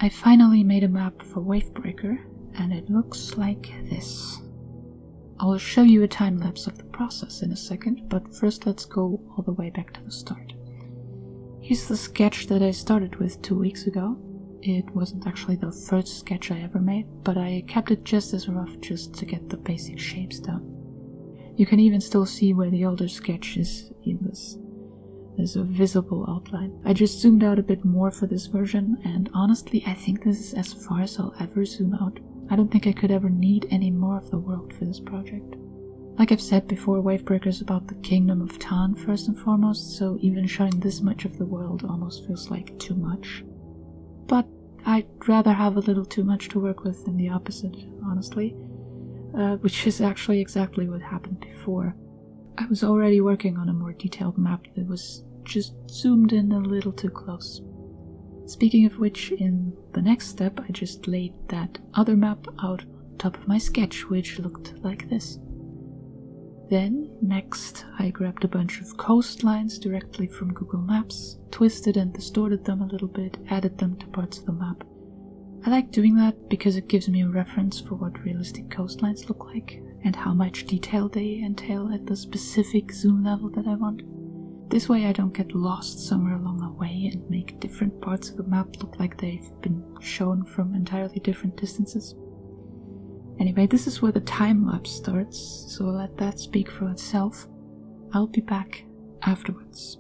I finally made a map for Wavebreaker, and it looks like this. I'll show you a time-lapse of the process in a second, but first let's go all the way back to the start. Here's the sketch that I started with 2 weeks ago. It wasn't actually the first sketch I ever made, but I kept it just as rough just to get the basic shapes down. You can even still see where the older sketch is in this. There's a visible outline. I just zoomed out a bit more for this version, and honestly I think this is as far as I'll ever zoom out. I don't think I could ever need any more of the world for this project. Like I've said before, Wavebreaker is about the Kingdom of Tarn first and foremost, so even showing this much of the world almost feels like too much. But I'd rather have a little too much to work with than the opposite, honestly, which is actually exactly what happened before. I was already working on a more detailed map that was just zoomed in a little too close. Speaking of which, in the next step I just laid that other map out on top of my sketch, which looked like this. Then, next, I grabbed a bunch of coastlines directly from Google Maps, twisted and distorted them a little bit, added them to parts of the map. I like doing that because it gives me a reference for what realistic coastlines look like, and how much detail they entail at the specific zoom level that I want. This way I don't get lost somewhere along the way and make different parts of the map look like they've been shown from entirely different distances. Anyway, this is where the time-lapse starts, so let that speak for itself. I'll be back afterwards.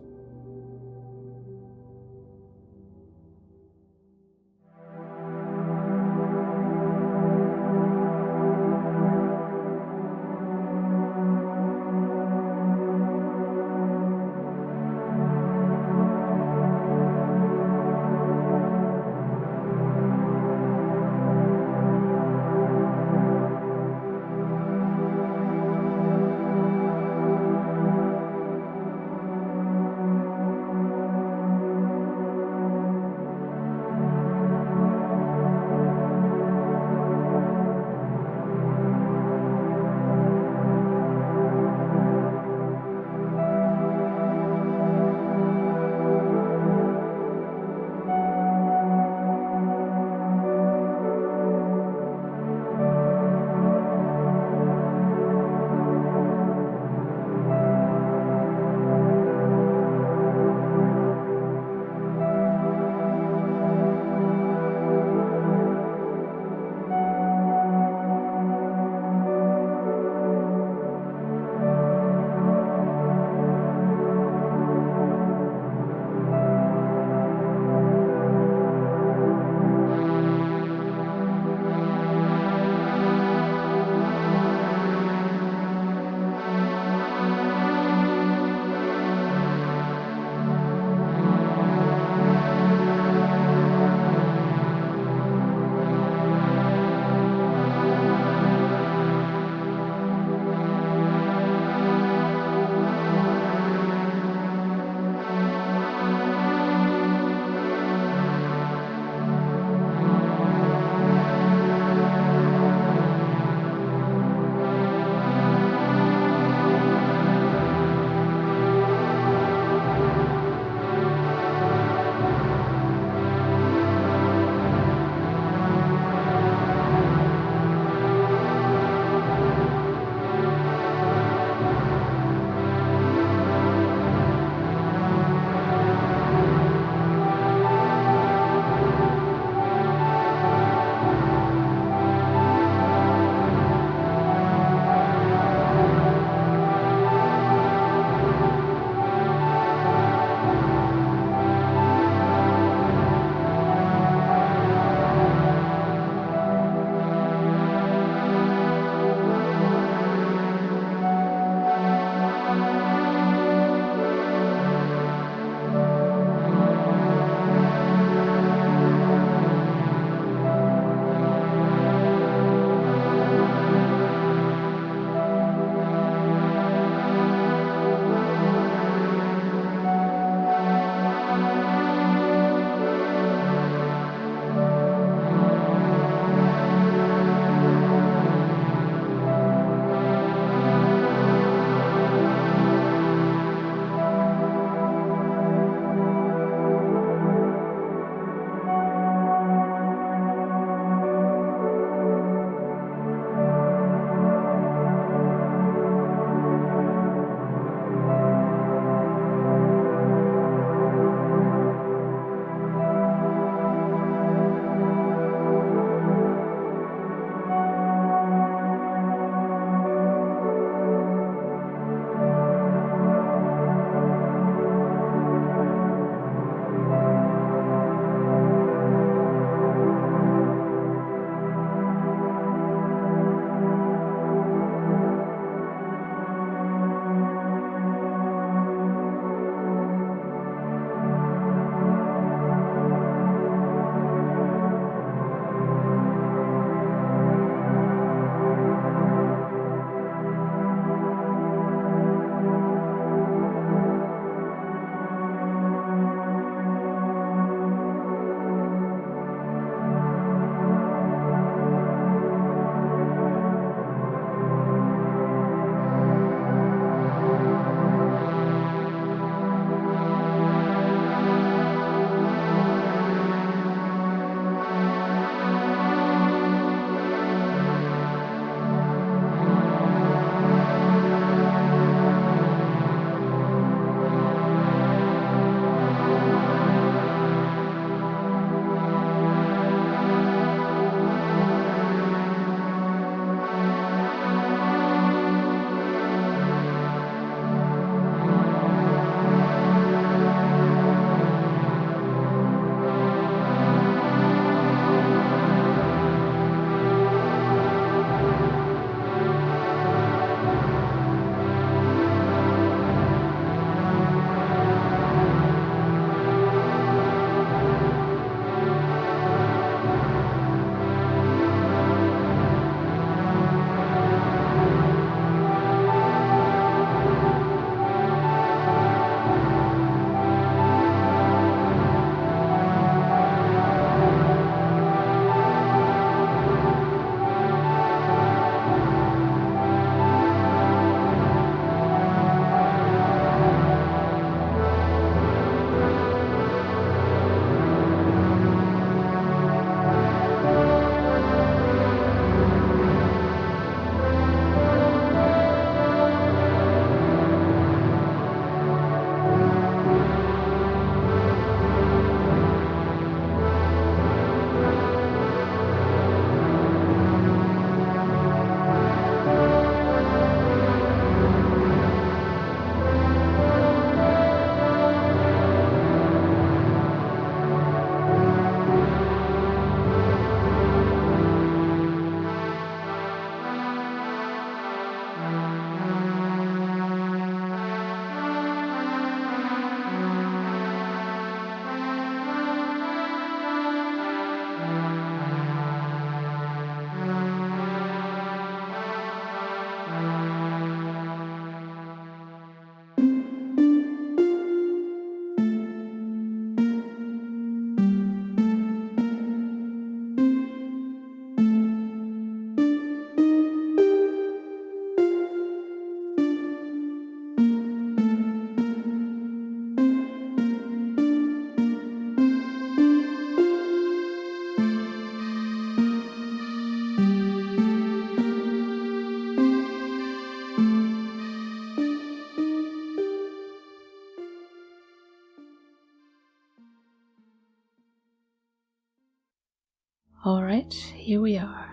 Alright, here we are.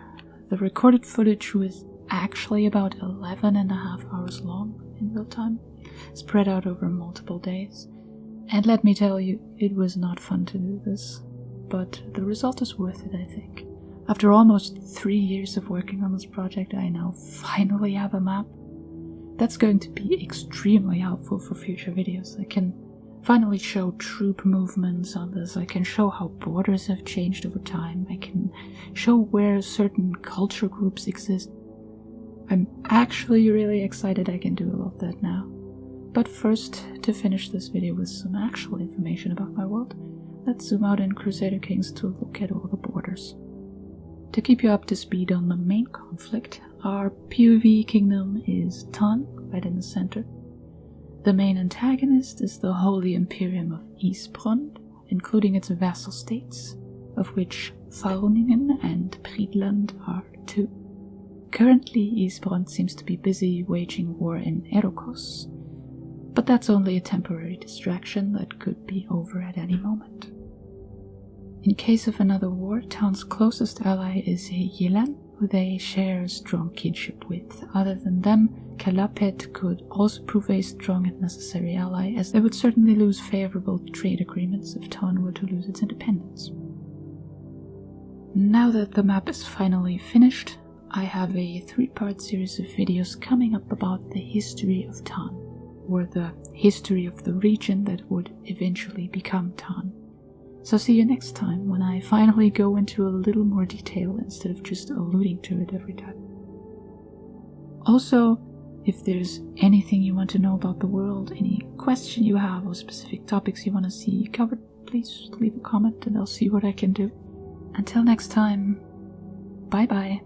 The recorded footage was actually about 11.5 hours long in real time, spread out over multiple days. And let me tell you, it was not fun to do this, but the result is worth it, I think. After almost 3 years of working on this project, I now finally have a map. That's going to be extremely helpful for future videos. I can finally show troop movements on this. I can show how borders have changed over time. I can show where certain culture groups exist. I'm actually really excited I can do all of that now. But first, to finish this video with some actual information about my world, let's zoom out in Crusader Kings to look at all the borders. To keep you up to speed on the main conflict, our POV kingdom is Tan, right in the center. The main antagonist is the Holy Imperium of Ysbrand, including its vassal states, of which Farroningen and Friedland are 2. Currently, Ysbrand seems to be busy waging war in Erokos, but that's only a temporary distraction that could be over at any moment. In case of another war, Tan's closest ally is Yelan, who they share a strong kinship with. Other than them, Kalapet could also prove a strong and necessary ally, as they would certainly lose favorable trade agreements if Tan were to lose its independence. Now that the map is finally finished, I have a 3-part series of videos coming up about the history of Tan, or the history of the region that would eventually become Tan. So see you next time when I finally go into a little more detail instead of just alluding to it every time. Also, if there's anything you want to know about the world, any question you have or specific topics you want to see covered, please leave a comment and I'll see what I can do. Until next time, bye bye.